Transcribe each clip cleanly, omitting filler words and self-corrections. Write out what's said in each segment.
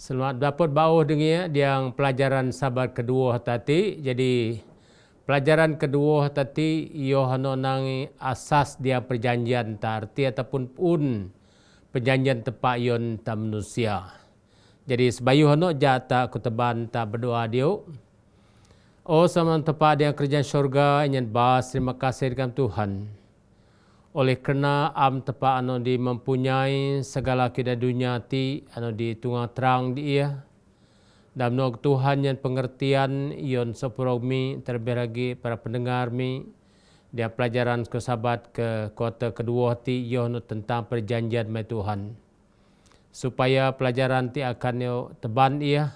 Selamat dapat bauh dengan yang pelajaran sabar kedua tadi. Jadi pelajaran kedua tadi Yohana nang asas dia perjanjian ta arti ataupun pun perjanjian tepak yon ta manusia. Jadi sebayu hano jata kuteban ta berdoa dia. Oh sama tepak dia kerja syurga ingin bahas terima kasih dengan Tuhan. Oleh kerana am tepa anu di mempunyai segala kita dunia ti anu di tunggang terang di ia. Dan menurut Tuhan yang pengertian yon sepuluh mi terlebih lagi para pendengar mi. Dia pelajaran ke sahabat ke kota kedua ti yon tentang perjanjian mai Tuhan. Supaya pelajaran ti akan yo teban ia.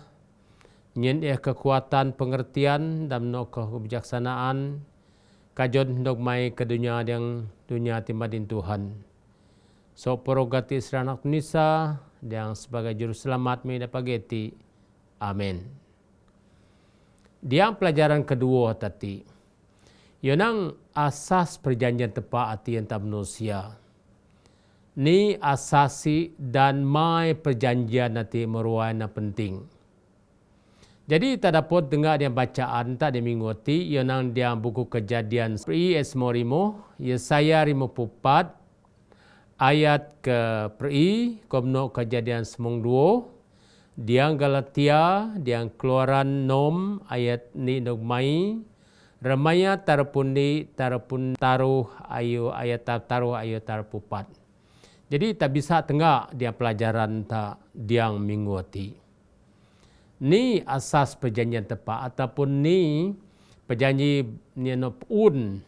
Nyen ia kekuatan pengertian dan menurut kebijaksanaan. Kajon hendak mai ke dunia yang dunia timadin Tuhan. So progati seranak Nisa yang sebagai juru selamat mi dapageti. Amin. Dia pelajaran kedua tadi. Yonang asas perjanjian tepat hati yang tak manusia. Ni asasi dan mai perjanjian nanti meruana penting. Jadi tak dapat dengar dia bacaan tak dia mengikuti yang dia buku kejadian Pri Esmorimo Yesaya 54 ayat ke Pri komno kejadian semong 2 dia Galatia dia Keluaran nom ayat ni dogmai remaya tarpun taruh ayu ayat taruh ayu tarpupat. Jadi tak bisa tengah dia pelajaran tak dia mengikuti. Ni asas perjanjian tepat ataupun ni perjanji yang pun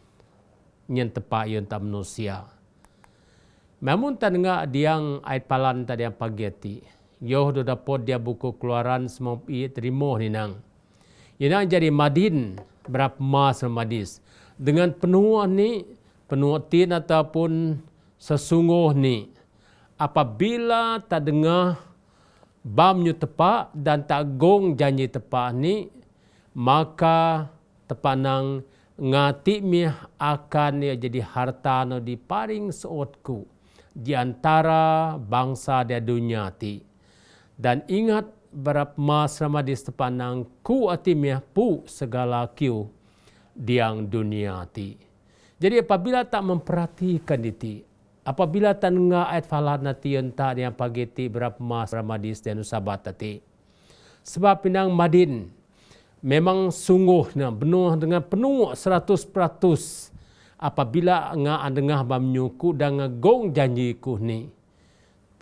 yang tepat yang tak manusia. Namun tak dengar diang ayat palan tadi yang pagi Yoh do dapat dia buku Keluaran semua terima ni nang. Yang jadi madin berapa mas madis dengan penuh ni penuh tin ataupun sesungguh ni apabila tak dengar bamnya tepak dan tak gong janji tepak ni maka tepak nang ngati mi akan ya jadi harta no di paring seotku di antara bangsa dia dunia ti dan ingat berap mas ramadis tepak nang ku ati mi pu segala kiu diang dunia ti. Jadi apabila tak memperhatikan itu apabila tengah ayat falah nanti entah yang pagiti berapa mas ramadis dan usabat tadi. Sebab pinang madin memang sungguh benuh dengan penuh 100% apabila nga andengah bamnyuku dan ngegong janjiku ni.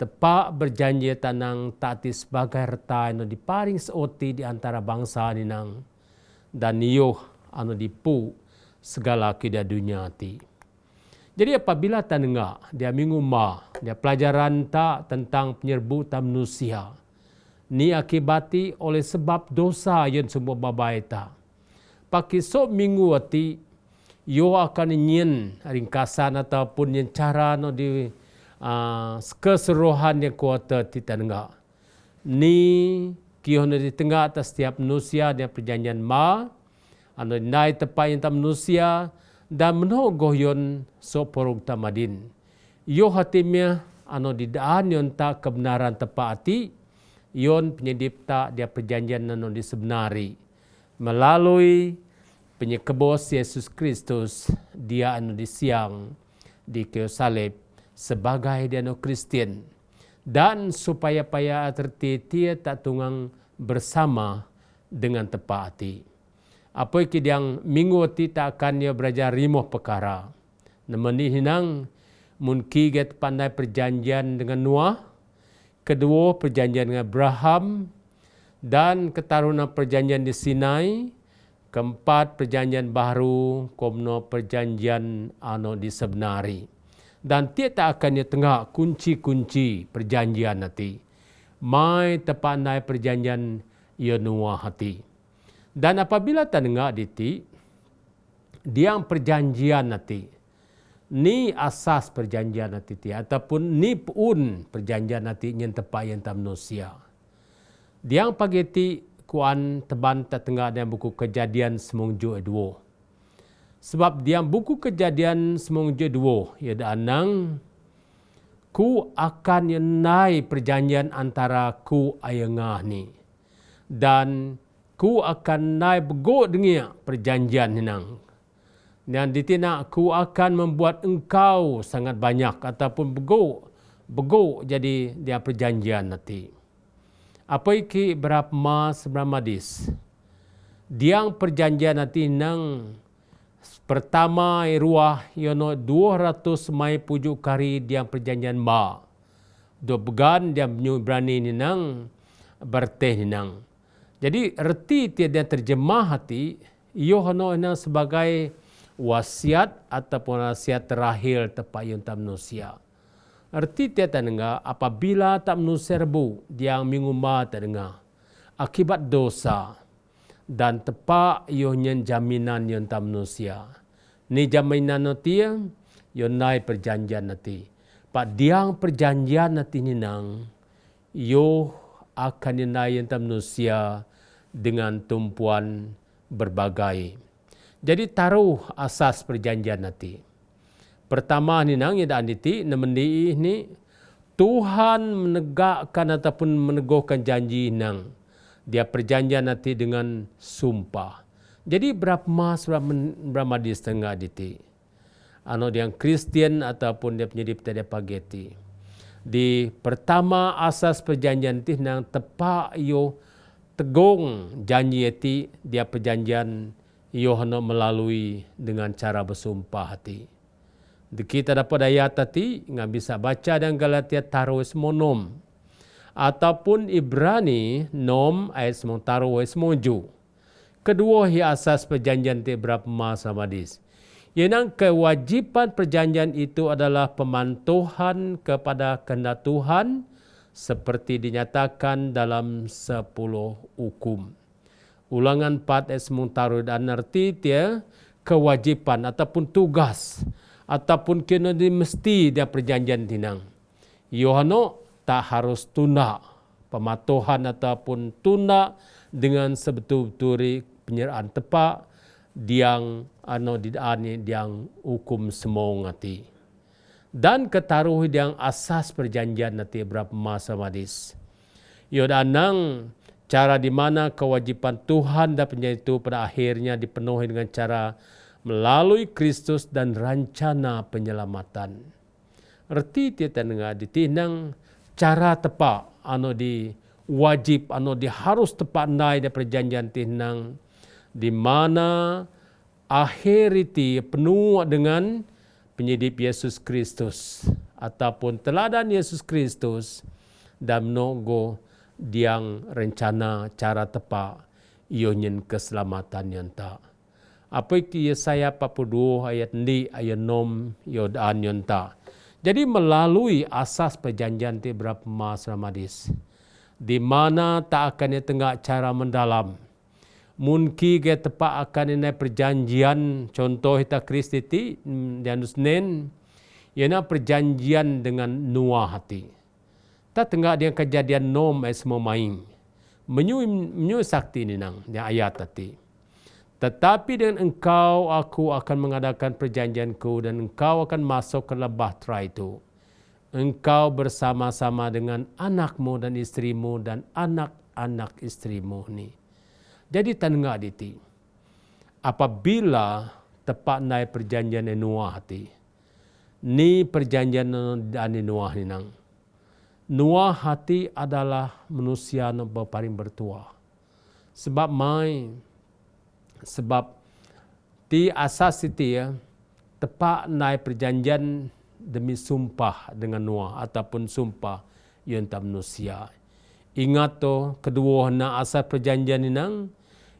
Tepak berjanji tanang tati sebagai harta anu diparing seoti di antara bangsa ni nang dan niuh anu dipu segala kida dunia ti. Jadi apabila tak dengar, dia minguma, dia pelajaran tak tentang penyerbutan manusia. Ni akibati oleh sebab dosa yang semua babai tak. Pakai sok minggu hati, yo akan ingin ringkasan ataupun yang cara no di keseluruhan yang kuota kita dengar. Ni kio no di tengah atas setiap manusia dia perjanjian ma, anu naik tepat yang tak manusia, dan menogoh yon soporog tamadin. Yo hatimnya ano didaan yon tak kebenaran tepati yon penyedipta dia perjanjian ano disebenari melalui penyekebos Yesus Kristus dia ano disiang di kayu salib sebagai dia ano Kristen dan supaya paya tertitia tak tunggang bersama dengan tepati. Apa yang minggu tak akan dia belajar rimuh perkara. Namun hinang mungkin get pandai perjanjian dengan Noah. Kedua perjanjian dengan Abraham. Dan ketarunan perjanjian di Sinai. Keempat perjanjian baru. Komno perjanjian ano di sebenari. Dan dia tak akan dia tengah kunci-kunci perjanjian nanti. Mai tepandai perjanjian ia Noah hati. Dan apabila tak dengar diti, dia perjanjian nanti. Ni asas perjanjian nanti ataupun ni pun perjanjian nanti yang tepat yang tak manusia. Dia pagiti kuan teban tak tengah dalam buku kejadian semong jo 2. Sebab dia buku kejadian semong jo 2 ia ada anang ku akan yenai perjanjian antara ku ayengah ni. Dan ku akan naik begok dengan perjanjian hinang. Dan ditina ku akan membuat engkau sangat banyak ataupun begok jadi dia perjanjian nanti. Apa iki berapa mas bramadis? Diang perjanjian nanti nang pertama ruah yono 200 mai pujuk kari diang perjanjian ma. Do began dia berani ni nang berteh ni nang. Jadi erti tiada terjemah hati yono nang sebagai wasiat ataupun wasiat terakhir tepat yang tak manusia. Erti tiada dengar apabila tak manusia rebu diang mingumba tak dengar akibat dosa dan tepat yohnya jaminan yang tak manusia. Ni jaminan nanti yon naik perjanjian nanti. Pak diang perjanjian nanti ni nang yo akan dinai yang tak manusia dengan tumpuan berbagai. Jadi taruh asas perjanjian nanti. Pertama ni nang yang niti nemendi ni Tuhan menegakkan ataupun meneguhkan janji nang dia perjanjian nanti dengan sumpah. Jadi berapa mas berapa di setengah diti. Ano yang Kristian ataupun dia penyedip dia pageti. Di pertama asas perjanjian ti nang tepak yo tegung janji eti dia perjanjian Yohana melalui dengan cara bersumpah hati. Kita dapat ayat tadi nggak bisa baca dan Galatia taruh semua nom ataupun Ibrani nom ayat semua taruh semua ju. Kedua hi asas perjanjian ti berapa masa madis. Yang kewajiban perjanjian itu adalah pemantuhan kepada kehendak Tuhan seperti dinyatakan dalam 10 hukum. Ulangan 4 ayat sementara dan arti dia kewajiban ataupun tugas ataupun kena mesti dia perjanjian tinang. Yohana tak harus tunda pematuhan ataupun tunda dengan sebetul-betul penyerahan tepat diang didani diang hukum semua ngati. Dan ketaruh diang asas perjanjian nanti berapa masa madis. Yodanang cara di mana kewajiban Tuhan dan perjanjian itu pada akhirnya dipenuhi dengan cara melalui Kristus dan rencana penyelamatan. Erti tiada dengar ditinang cara tepat di wajib di harus tepat naik dari perjanjian tinang di mana akhir itu penuh dengan penyedip Yesus Kristus ataupun teladan Yesus Kristus dan menunggu diang rencana cara tepat ionyen keselamatan yang tak. Apa itu Yesaya 42 ayat ni ayat 6 yodan yang tak. Jadi melalui asas perjanjian ti berapa masa madis. Di mana tak akan tengah cara mendalam. Mungkin ke tepat akan ini perjanjian contoh kita Kristi ti dan Senin iana perjanjian dengan Noah hati. Tak tengah dia kejadian nom semua main. Menyu sakti ni nang dia ayat tadi. Tetapi dengan engkau aku akan mengadakan perjanjianku dan engkau akan masuk ke bahtera itu. Engkau bersama-sama dengan anakmu dan istrimu dan anak-anak istrimu ni. Jadi tengah diti. Apabila tepat naik perjanjian Noah hati. Ni perjanjian dan Noah ni nang. Noah hati adalah manusia yang paling bertua. Sebab di asas itu tepat naik perjanjian demi sumpah dengan Noah ataupun sumpah yang tak manusia. Ingat tu kedua na asas perjanjian ini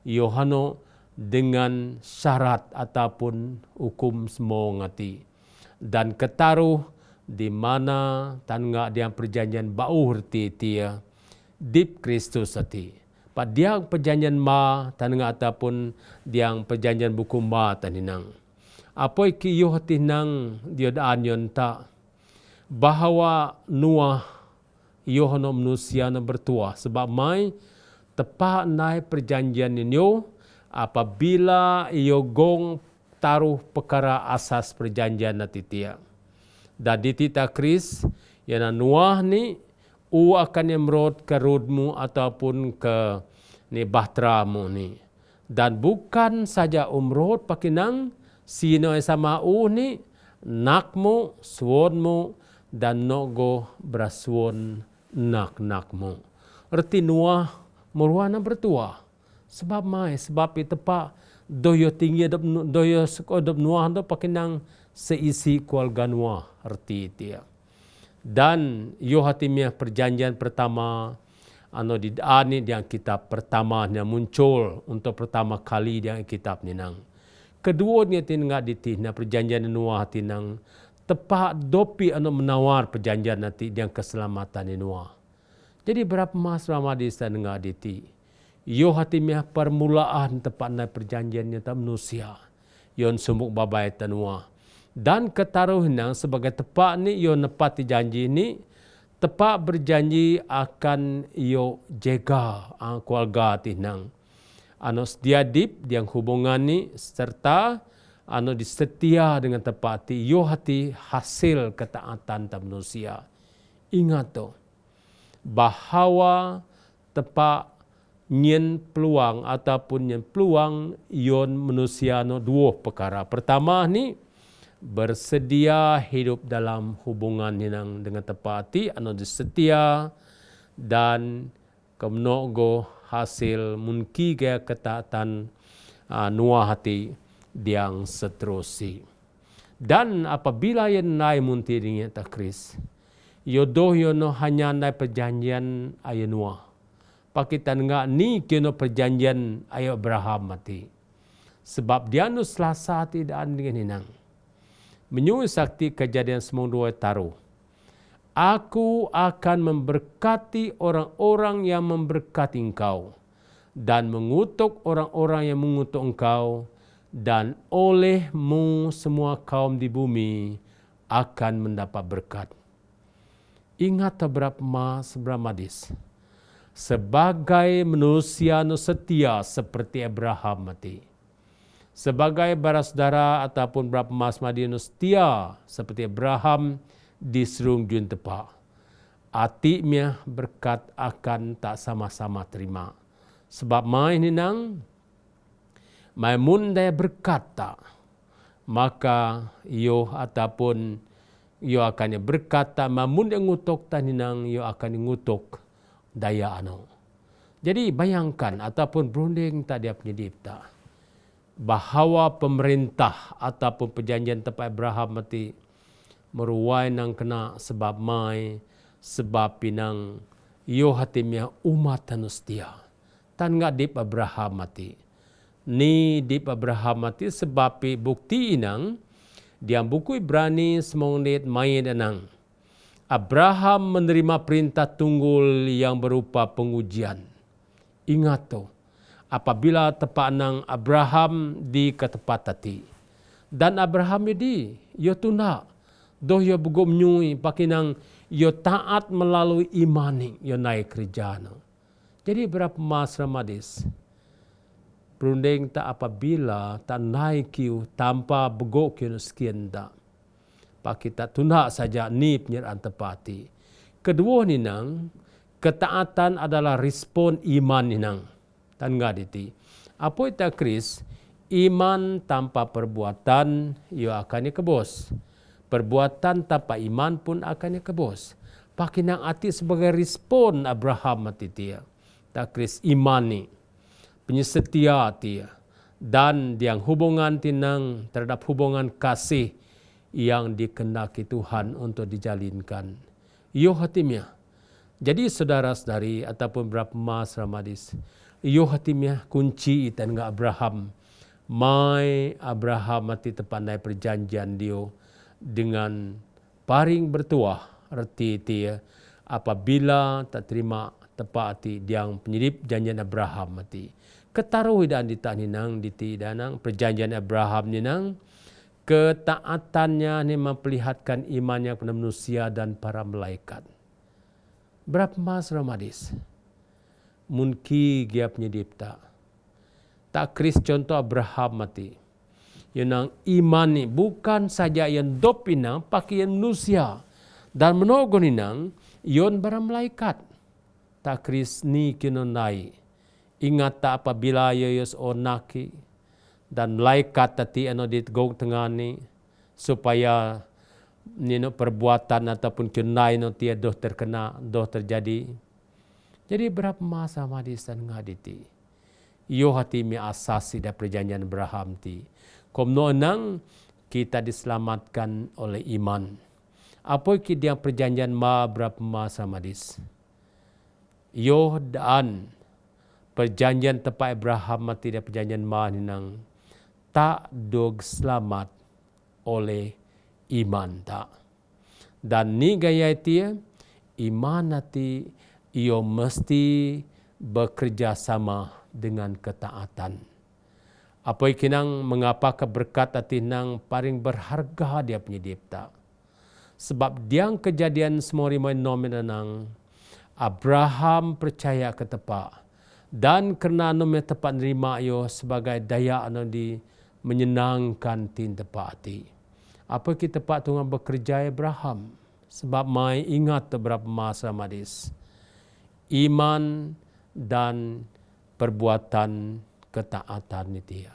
Yohana dengan syarat ataupun hukum semua ngati dan ketaruh di mana tangga dia perjanjian bau hati dia dip Kristus hati. Pak dia perjanjian ma tangga ataupun dia perjanjian buku ma taninang. Apa iki yo hati nang dia daan yon tak bahawa Noah Yohana manusia na bertua sebab mai tepat naik perjanjian ini apabila iyo gong taruh perkara asas perjanjian nanti dia. Dan di tita Kris Yana Nuah ni akan Nimrod ke rudmu ataupun ke ni bahtramu ni. Dan bukan saja umrod pakinang sino sama ni nakmu, suonmu dan nogo berasuon nakmu. Erti Nuah meruana bertua. Sebab itu pak doyo tinggi doyo sekodop Nuah do pakinang seisi keluarga Nuah erti dia. Dan yo hatimnya perjanjian pertama di yang kitab pertama yang muncul untuk pertama kali yang kitab ni nang. Kedua ni tinga ditihna perjanjian Nuah tinang tepat dopi menawar perjanjian nanti yang keselamatan Nuah. Jadi berapa mas Ramadhan dengar diti. Yo hatimnya permulaan tepatnya perjanjiannya tak manusia. Yon sumuk babai Nuah. Dan ketaruhnya sebagai tepat ni yo nepati janji ni tepat berjanji akan yo jaga keluarga tinang. Sediadip yang hubungan ni serta disetia dengan tepat yo hati hasil ketaatan tak manusia. Ingat tu bahawa tepat nyen peluang ataupun nyen peluang yon manusia dua perkara. Pertama ni bersedia hidup dalam hubungan yang dengan tepati disetia dan kemnogo hasil munki gaya ketaatan Nuah hati yang seterusi. Dan apabila yang naik munti dengan takris yodoh yono hanya naik perjanjian ayat Nuah. Pakitan enggak ni kena perjanjian ayat Abraham mati. Sebab dia nu selasa tidak dengan hinang. Menyuruh sakti Kejadian 92 taruh. Aku akan memberkati orang-orang yang memberkati engkau dan mengutuk orang-orang yang mengutuk engkau, dan olehmu semua kaum di bumi akan mendapat berkat. Ingat berapa mas Bramadis. Sebagai manusia nu setia seperti Abraham mati. Sebagai barasaudara ataupun berapa mas Madinu setia seperti Abraham di serung jun tepa. Atiknya berkat akan tak sama-sama terima. Sebab main nang mundai berkat tak, maka yo ataupun yo akan berkata mamun yang ngutuk taninang yo akan ngutuk daya anu. Jadi bayangkan ataupun berunding tak dia penyedip tak bahawa pemerintah ataupun perjanjian tepat Abraham mati meruai nang kena sebab pinang yo hatimnya umat tanustia tan ngadip Abraham mati. Ni dip Abraham mati sebab bukti inang diam buku Ibrani semonit main enang. Abraham menerima perintah tunggul yang berupa pengujian. Ingat tu, apabila tepat nang Abraham di ketepatati. Dan Abraham jadi, yo tuna. Doh yo bugum nyui pakinang yo taat melalui imani yo naik kerja. Jadi berapa mas Ramadis? Perunding tak apabila tak naik kiu tanpa begok kiu sekian tak. Pak kita tuna saja ni penyertaan tepati. Kedua ni nang, ketaatan adalah respon iman ni nang. Tan ngaditi. Apa itu Kris? Iman tanpa perbuatan ia akan kebos. Perbuatan tanpa iman pun akan kebos. Pakinang ati sebagai respon Abraham mati dia. Tak Kris iman ni. Penyesetia dia. Dan yang hubungan tinang terhadap hubungan kasih yang dikehendaki Tuhan untuk dijalinkan. Yo hatimnya. Jadi saudara-saudari ataupun berapa mas Ramadis. Yo hatimnya kunci dan enggak Abraham. Mai Abraham mati tepandai perjanjian dia dengan paring bertuah reti dia apabila tak terima tepati yang penyidip janjian Abraham mati. Ketaruh dan ditaninang danang perjanjian Abraham ni nang ketaatannya ni memperlihatkan imannya kepada manusia dan para malaikat. Berapa mas Ramadis? Mungkin dia penyedip tak. Tak Kris contoh Abraham mati. Yang iman ni bukan saja yang dopinang pakai yang manusia. Dan menogon inang, yon bara malaikat. Tak kris ni kinonai. Ingat tak apabila yos onaki. Dan malaikat tati ano dit gog tengani. Supaya nino perbuatan ataupun kinai no tia doh terkena, doh terjadi. Jadi berapa masa madis dan ngaditi. Yo hati mi asasi da perjanjian Abraham ti. Komno nang kita diselamatkan oleh iman. Apa ki dia perjanjian ma berapa masa madis. Yo dan perjanjian tepat Abraham mati da perjanjian ma nang tak dog selamat oleh iman tak. Dan ni gaya dia iman nanti iyo mesti bekerja sama dengan ketaatan. Apa ikinang mengapa keberkat hati nang paling berharga dia punya dipta. Sebab diang kejadian semua rimai nomina nang Abraham percaya ke tepat. Dan kerana nomina tepat nerima yo sebagai daya anu di menyenangkan tin tepat hati. Apa kita tepat tunggu bekerja Abraham. Sebab mai ingat beberapa masa madis. Iman dan perbuatan ketaatan ni dia.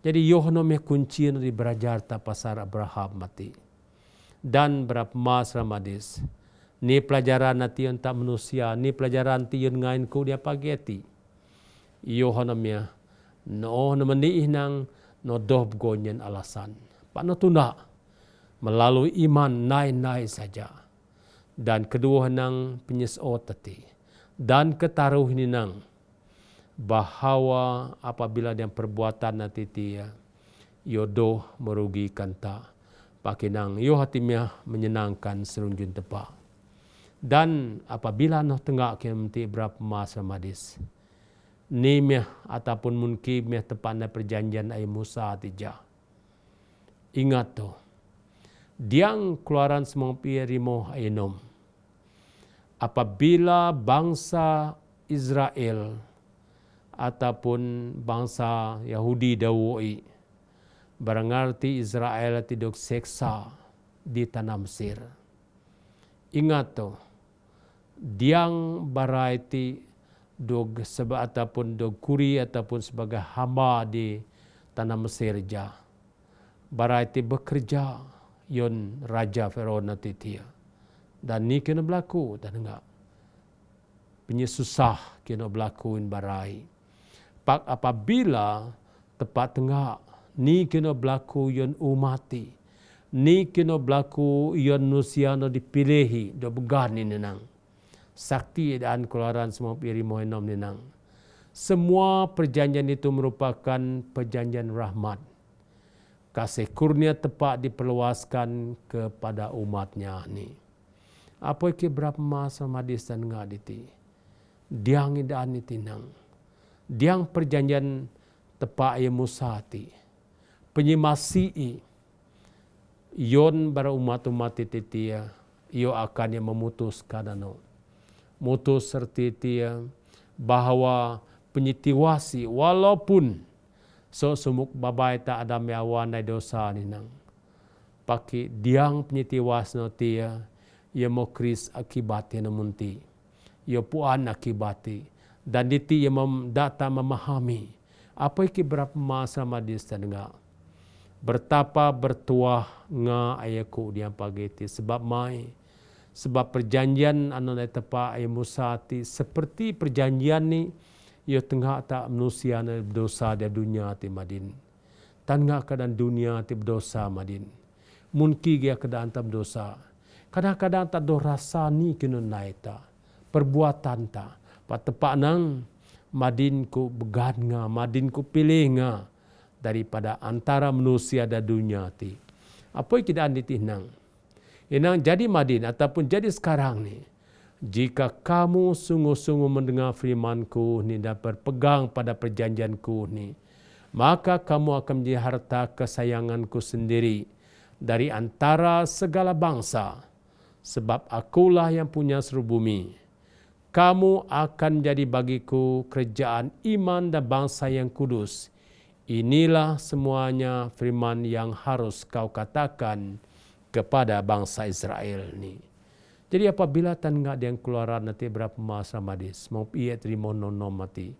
Jadi Yohana me kunci di belajar ta pasar Abraham mati. Dan berapa masa madis. Ni pelajaran nanti yang tak manusia, ni pelajaran ti yang ngain ku dia pageti. Yohana me no meni nang no doh gonyen alasan. Pak no tuna melalui iman naik saja. Dan kedua nang penyesot tadi. Dan ketaruh ni nang bahawa apabila dia perbuatan nanti dia yodoh merugikan ta pakinang yo hatimnya menyenangkan serunjun tepa. Dan apabila noh tengak kemti berapa masa madis ni meh ataupun mungkin meh tepatnya perjanjian ai Musa tija. Ingat tu diang keluaran semua pirimo ainom. Apabila bangsa Israel ataupun bangsa Yahudi dawoi berangarti Israel tidak seksa di tanah Mesir. Ingat tu, diang baraiti dog sebab ataupun dog kuri ataupun sebagai hamba di tanah Mesir ja. Baraiti bekerja yon Raja Firaun nanti dia. Dan ni kena berlaku dan enggak. Penyesusah kena berlakuin barai. Pak apabila tepat tengah ni kena berlaku yon umati. Ni kena berlaku yon nusiano dipilihi do began ni nenang. Sakti dan keluaran semua pirimo enom nenang. Semua perjanjian itu merupakan perjanjian rahmat. Kasih kurnia tepat diperluaskan kepada umatnya ni. Apa ke berapa masa madis dan ngaditi. Diang idaan itinang. Diang perjanjian tepat ya Musa ti. Penyemasi yon bara umat-umat titia. Iyo akan yang memutuskan ano. Mutus serti tia bahawa penyitiwasi walaupun sumuk babai tak ada meawan dosa ni nang. Paki diang penyitiwas no tia. Ia mau kris akibatnya namunti. Ia puan akibati. Dan diti ia data memahami. Apa iki berapa masa madis dan enggak. Bertapa bertuah nga ayaku dia pagiti. Sebab mai. Sebab perjanjian anu na tepa ay Musa ti. Seperti perjanjian ni. Ia tengah tak manusia na berdosa di dunia ti madin. Tan nga keadaan dunia ti berdosa madin. Mungkin dia keadaan tak berdosa. Kadang-kadang tak ada rasa ni kena naik ta. Perbuatan ta. Pak tepak nang madin ku began nga, madin ku pilih nga daripada antara manusia dan dunia ti. Apa yang kita anditinang? Inang jadi madin ataupun jadi sekarang ni. Jika kamu sungguh-sungguh mendengar firmanku ni dan berpegang pada perjanjianku ni, maka kamu akan menjadi harta kesayanganku sendiri dari antara segala bangsa. Sebab akulah yang punya seluruh bumi. Kamu akan jadi bagiku kerajaan iman dan bangsa yang kudus. Inilah semuanya firman yang harus kau katakan kepada bangsa Israel ni. Jadi apabila tan nga yang keluaran nanti berapa masa madis mau ia terima nono mati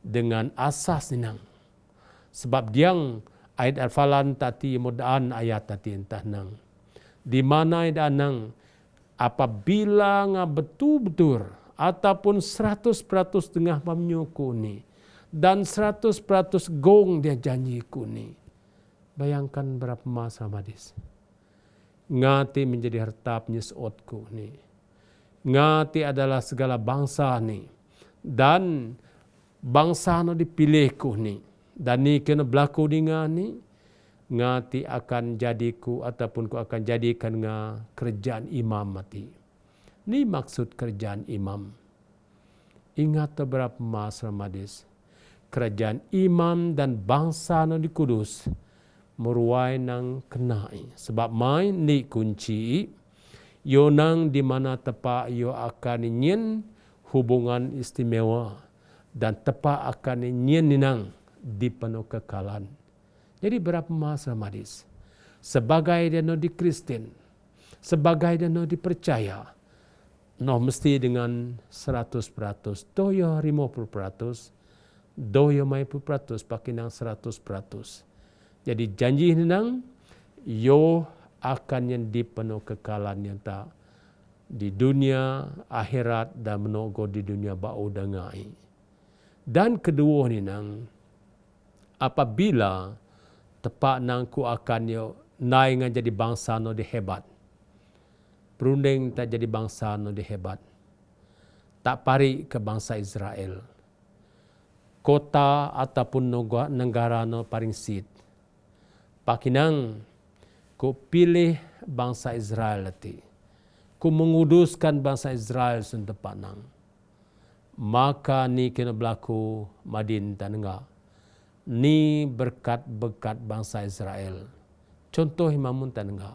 dengan asas ninang. Sebab diang ayat al-falan tati mudaan ayat tati entah nang. Di mana ada nang apabila nga betul-betul ataupun 100% tengah pamnyuku ni dan 100% gong dia janjiku ni. Bayangkan berapa masa madis. Ngati menjadi harta penyesotku ni. Ngati adalah segala bangsa ni. Dan bangsa no dipilihku ni. Dan ni kena berlaku dengan ni. Ngati akan jadiku ataupun ku akan jadikan nga kerjaan imam mati. Ni maksud kerjaan imam. Ingat berapa masa madis. Kerajaan imam dan bangsa no di Kudus meruai nang kenai. Sebab main ni kunci yo nang di mana tepa yo akan nyen hubungan istimewa dan tepa akan nyen ninang di penuh kekalan. Jadi berapa masa madis sebagai dia no di Kristen, sebagai dia no dipercaya, no mesti dengan 100%, toyo 50%, doyo mai peratus pakinang 100%. Jadi janji nang yo akan yang di penuh kekalan yang tak di dunia akhirat dan menogo di dunia bau dengai. Dan kedua ni nang apabila tepat nang ku akan yo naik ngan jadi bangsa no di hebat. Berunding tak jadi bangsa no di hebat. Tak pari ke bangsa Israel. Kota ataupun negara no paling sit. Pakinang ku pilih bangsa Israel lati. Ku menguduskan bangsa Israel sentepat nang. Maka ni kena berlaku madin tanengah. Ni berkat-berkat bangsa Israel. Contoh imamun tanengah.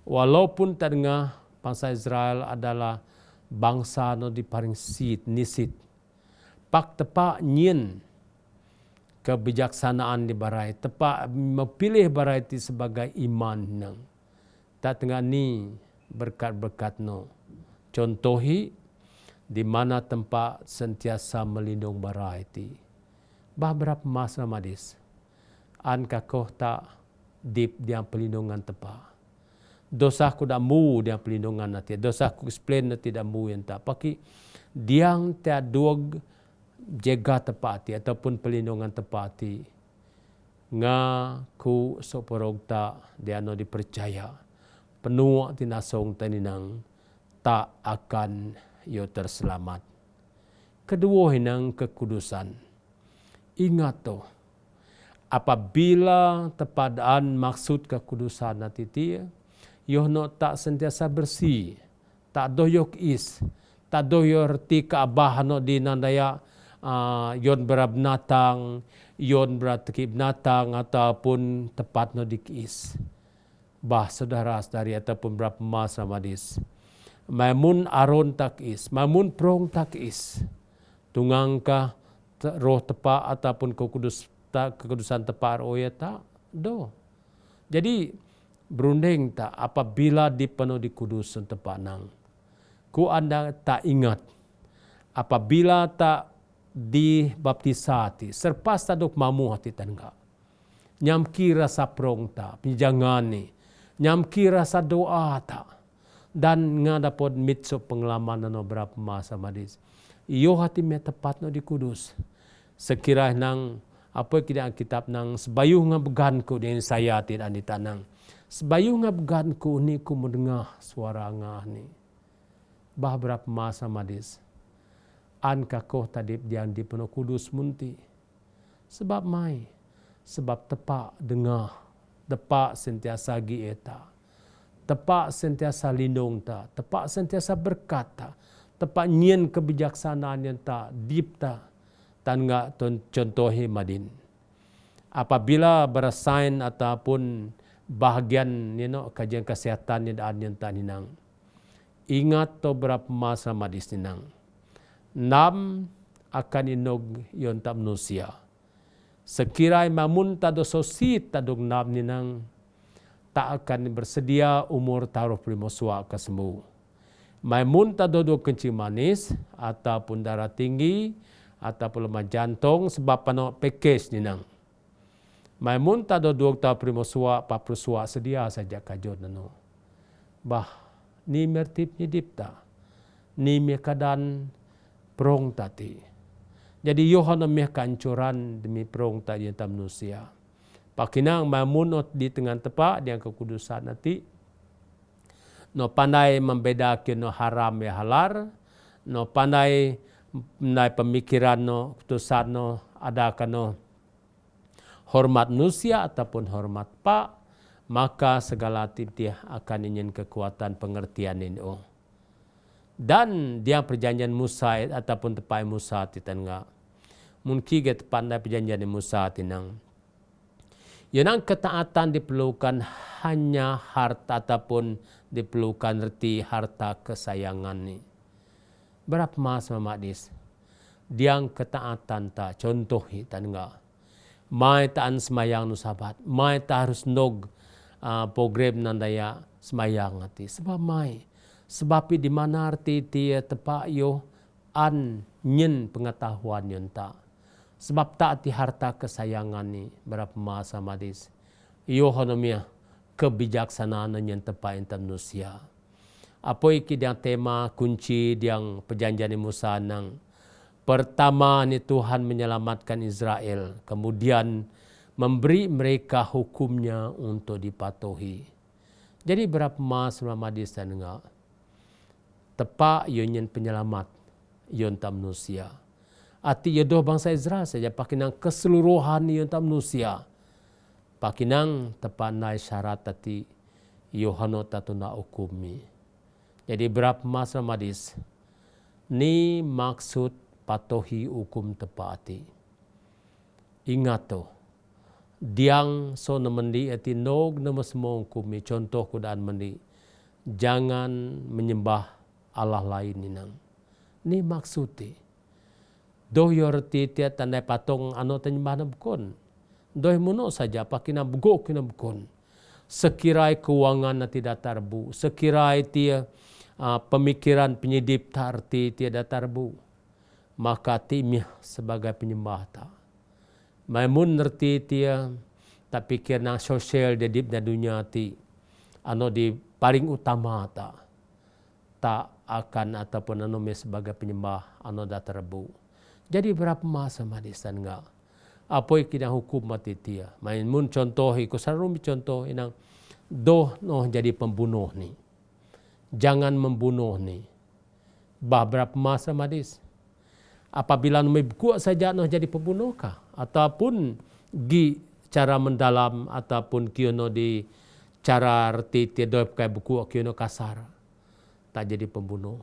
Walaupun tanengah bangsa Israel adalah bangsa no di paling sit, nisit. Pak tepak nyen kebijaksanaan di barai. Tepak memilih barai itu sebagai iman nang. Tak tengah ni berkat-berkat no. Contohi di mana tempat sentiasa melindung barai itu. Beberapa masa madis. An kakoh tak dip dia pelindungan tepa. Dosa ku dak mu dia pelindungan nanti. Dosa ku explain nanti dak mu yang tak. Paki diang tak duag jaga tepati ataupun pelindungan tepati. Nga ku soporog tak dia no dipercaya. Penuh tinasong taninang tak akan yo terselamat. Kedua hinang kekudusan. Ingat tu, apabila tepadaan maksud kekudusan nanti dia, yohno tak sentiasa bersih, tak doyok is, tak doyok reti keabah no di nandaya yon berabnatang, yon beratkib natang ataupun tepat no dikis. Bah saudara-saudari ataupun berapa masa madis. Mamun aron takis, mamun prong takis. Tungangkah roh tepa ataupun kekudusan tepa roya tak do. Jadi berunding tak apabila dipenuh di kudusan tepa nang. Ku anda tak ingat apabila tak dibaptisati serpas taduk mamu hati tangga. Nyamki rasa prong tak pinjangan ni. Nyamki rasa doa tak. Dan nga dapat mitso pengalaman no berapa masa madis. Iyo hati me tepat no di kudus. Sekiranya nang apa kita kitab nang sebayuh nga beganku dengan saya tidak ditanang. Sebayuh nga beganku ni ku mendengar suara ngah ni. Bah berapa masa madis. An kakoh tadi yang di penuh kudus munti. Sebab mai. Sebab tepak dengar. Tepak sentiasa gieta. Tepak sentiasa lindung ta. Tepak sentiasa berkata. Tepak nyen kebijaksanaan yang tak deep ta. Tan nga contohi madin. Apabila berasain ataupun bahagian kajian kesehatan yang tak ninang. Ingat to berapa masa madis ninang. 6 akan inog yon tak manusia. Sekirai mamun tado sosit tadog nam ninang. tak akan bersedia umur taruh primuswa ke semu. Mai mun tak dodok kencing manis ataupun darah tinggi ataupun lemah jantung sebab pano package ni nang. Mai mun tak dodok ta primuswa papruswa sedia saja kajut nano. Bah ni mertip ni dipta. Ni mekadan prong tati. Jadi Yohana meh kancuran demi prong tadi yang tam manusia. Pakinang mamunot di tengah tepak yang kekudusan nanti. No pandai membedakan no haram ya halar. No pandai pemikiran no keputusan no ada no hormat manusia ataupun hormat pak. Maka segala titih akan ingin kekuatan pengertian ini. Dan dia perjanjian Musa ataupun tepai Musa titangga. Mungkin kita pandai perjanjian Musa tinang. Yang ketaatan diperlukan hanya harta ataupun diperlukan reti harta kesayangan ni. Berapa mas mamadis? Diang ketaatan tak contohi tangga. Mai taan semayang nu sabat, mai tak harus nog program nandaya semayang hati. Sebab mai, sebab di mana arti dia tepak yo an nyen pengetahuan yon tak. Sebab tak ti harta kesayangan ni berapa masa madis. Iyo honomia kebijaksanaan yang tepat intan manusia. Apa iki yang tema kunci yang perjanjian Musa nang. Pertama ni Tuhan menyelamatkan Israel. Kemudian memberi mereka hukumnya untuk dipatuhi. Jadi berapa masa madis dan enggak. Tepat yon penyelamat yon tam manusia. Ati yedoh bangsa Israel saja pakinang keseluruhan yon tam manusia. Pakinang tepat nai syarat ati Yohana tatuna ukumi. Jadi berapa masa madis. Ni maksud patuhi hukum tepat ati. Ingat tu. Diang so nemendi ati nog nama semua hukumi. Contoh kudaan mendi. Jangan menyembah Allah lain ninang. Ni maksudnya. Doh yorti tiat tandai patong ano tanyembah na bukon. Doh muno saja pakina bugok kina bukon. Sekirai keuangan na tidak tarbu. Sekirai tia pemikiran penyedip tarti tiada tarbu. Maka timih sebagai penyembah ta. Maimun nerti tia tak pikir nang sosial dedip na dunia ti. Ano di paling utama ta. Tak akan ataupun ano sebagai penyembah ano da tarbu. Jadi berapa masa madisan enggak? Apa yang hukum mati dia? Main mun contoh ikut sarumi contoh inang doh noh jadi pembunuh ni. Jangan membunuh ni. Bah berapa masa madis? Apabila numai buku saja noh jadi pembunuh kah? Ataupun gi cara mendalam ataupun kiono di cara reti tiada pakai buku kiono kasar. Tak jadi pembunuh.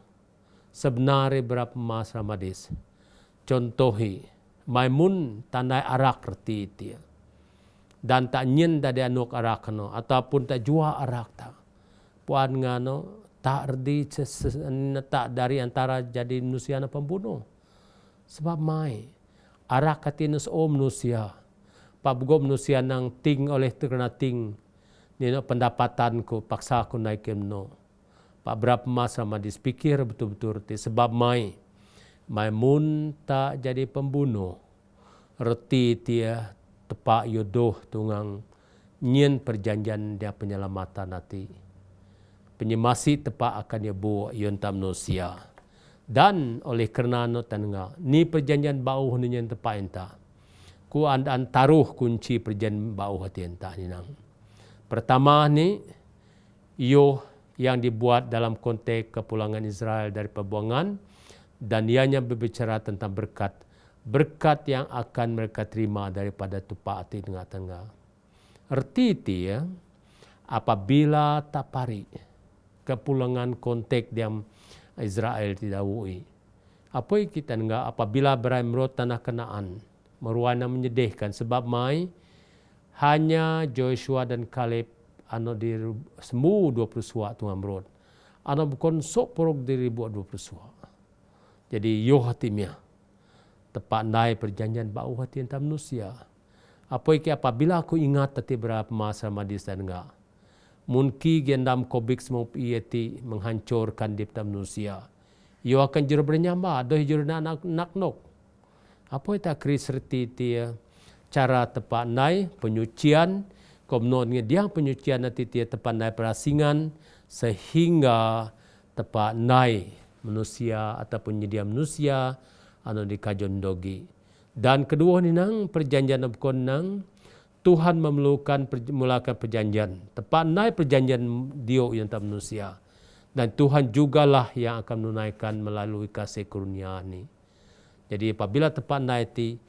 Sebenarnya berapa masa madis? Contohi, maimun tandai arak reti dia. Dan tak nyen dari anuk arak no ataupun tak jua arak ta. Puan ngano tak redi tak dari antara jadi manusia na pembunuh. Sebab mai arak katinus manusia. Pabugo manusia nang ting oleh terkena ting. Nino pendapatanku paksa aku naikin no. Pak berapa masa madis pikir betul-betul reti sebab mai. Maimun tak jadi pembunuh. Reti dia tepak yodoh tungang nyen perjanjian dia penyelamatan nanti. Penyemasi tepak akan dia buat yon tam manusia. Dan oleh kerana no tanga ni perjanjian bau ni nyen tepak entah. Ku andan taruh kunci perjanjian bau hati entah ni nang. Pertama ni yo yang dibuat dalam konteks kepulangan Israel dari pembuangan. Dan ianya berbicara tentang berkat. Berkat yang akan mereka terima daripada tupak hati tengah-tengah. Erti dia, apabila tak pari kepulangan konteks yang Israel tidak wui. Apa yang kita dengar apabila berai merot tanah Kanaan. Meruana menyedihkan sebab mai hanya Joshua dan Kaleb ano di semua 20 suat tuan merot. Ano bukan sok porok diri buat 20 suat. Jadi yo hatimnya tepat naik perjanjian bau hati antara manusia. Apa iki apabila aku ingat tadi berapa masa madis dan enggak. Mungkin gendam kobik semua ieti menghancurkan dipta manusia. Ia akan juru bernyamba, doh juru nak nok. Apa itu kris serti tia cara tepat nai penyucian, komnonnya dia penyucian nanti tia tepat nai perasingan sehingga tepat nai manusia ataupun nyedia manusia anu dikajon dogi. Dan kedua ni nang perjanjian abkon nang Tuhan memulakan perjanjian. Tepat naik perjanjian dia yang tak manusia. Dan Tuhan jugalah yang akan menunaikan melalui kasih karunia ni. Jadi apabila tepat naik ti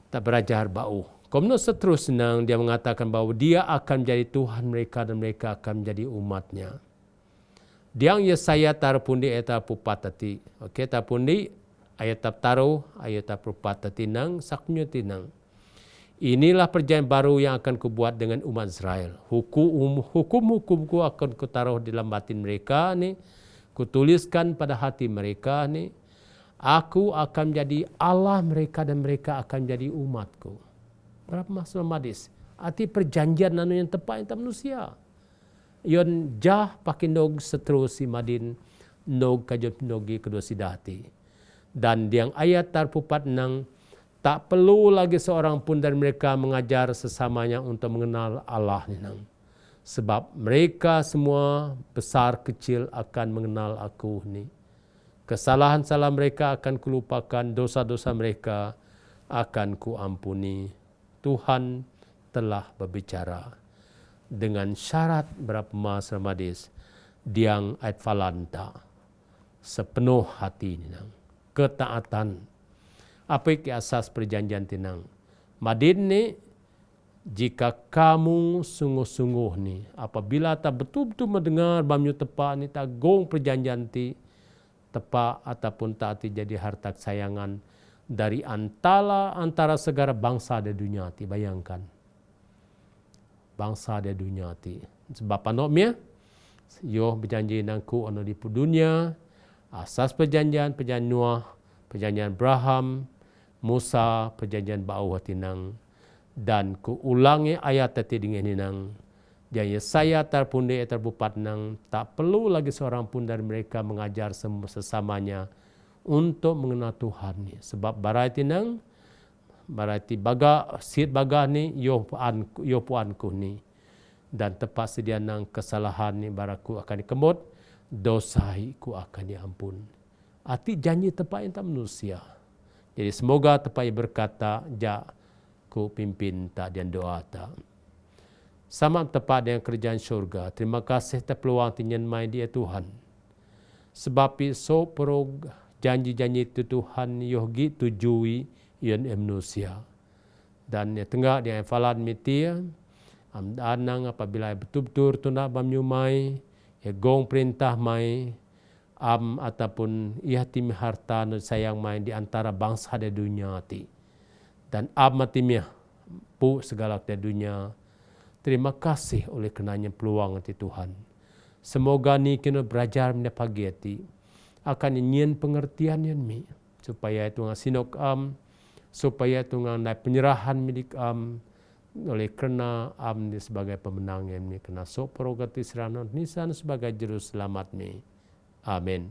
tak berajar bau. Komno seterusnya dia mengatakan bahawa dia akan menjadi Tuhan mereka dan mereka akan menjadi umatnya. Diang Yesaya tarpundi ayat pupat tati. Okey tarpundi ayat taru ayat pupat tati nang saknyo tinang. Inilah perjanjian baru yang akan kubuat dengan umat Israel. Hukum-hukumku akan kutaruh dalam batin mereka ni. Kutuliskan pada hati mereka ni. Aku akan menjadi Allah mereka dan mereka akan menjadi umatku. Berapa maksud madis? Arti perjanjian anu yang tepat yang tak manusia. Yon jah pakinog seterusi madin nog kajut nogi kedua sidati. Dan yang ayat tarpupat nang tak perlu lagi seorang pun dari mereka mengajar sesamanya untuk mengenal Allah ni nang. Sebab mereka semua besar kecil akan mengenal aku ni. Kesalahan-kesalahan mereka akan kulupakan, dosa-dosa mereka akan kuampuni. Tuhan telah berbicara dengan syarat berapa mas ramadis diang ayat falanta sepenuh hati ni nang. Ketaatan. Apa yang asas perjanjian tinang? Madin ni, jika kamu sungguh-sungguh ni, apabila tak betul-betul mendengar bamyu tepat ni, tak gong perjanjian ti, tepat ataupun tak jadi harta kesayangan dari antara segala bangsa di dunia ti. Bayangkan. Bangsa di dunia ti. Sebab panoknya, yo berjanji nangku ono di dunia, asas perjanjian Noah, perjanjian Abraham, Musa, perjanjian bau tinang. Dan ku ulangi ayat tadi dengan inang. Jadi saya terpundi terbupat nang tak perlu lagi seorang pun dari mereka mengajar sesamanya untuk mengenal Tuhan ni. Sebab barai tinang, barai ti baga sit baga ni yo puanku ni. Dan tepat sedia nang kesalahan ni baraku akan dikemut, dosaiku akan diampun. Arti janji tepat yang tak manusia. Jadi semoga tepat berkata, ja ku pimpin tak dan doa tak. Sama tepat dengan kerjaan syurga. Terima kasih tak peluang tinyan mai dia Tuhan. Sebab so perog janji-janji itu Tuhan yogi tujui yang manusia. Dan ya tengah dia falan mitia, amdanang apabila betul-betul tuna bamnyumai, ya gong perintah mai, ataupun ihtim harta sayang main di antara bangsa di dunia ti. Dan matimnya pu segala di dunia. Terima kasih oleh kenanya peluang ti Tuhan. Semoga ni kena belajar mina pagi ti akan nyen pengertian yang mi supaya itu ngasinok supaya itu ngai penyerahan milik oleh kerana ni sebagai pemenang yang mi kena so progati serana nisan sebagai juru selamat mi. Amin.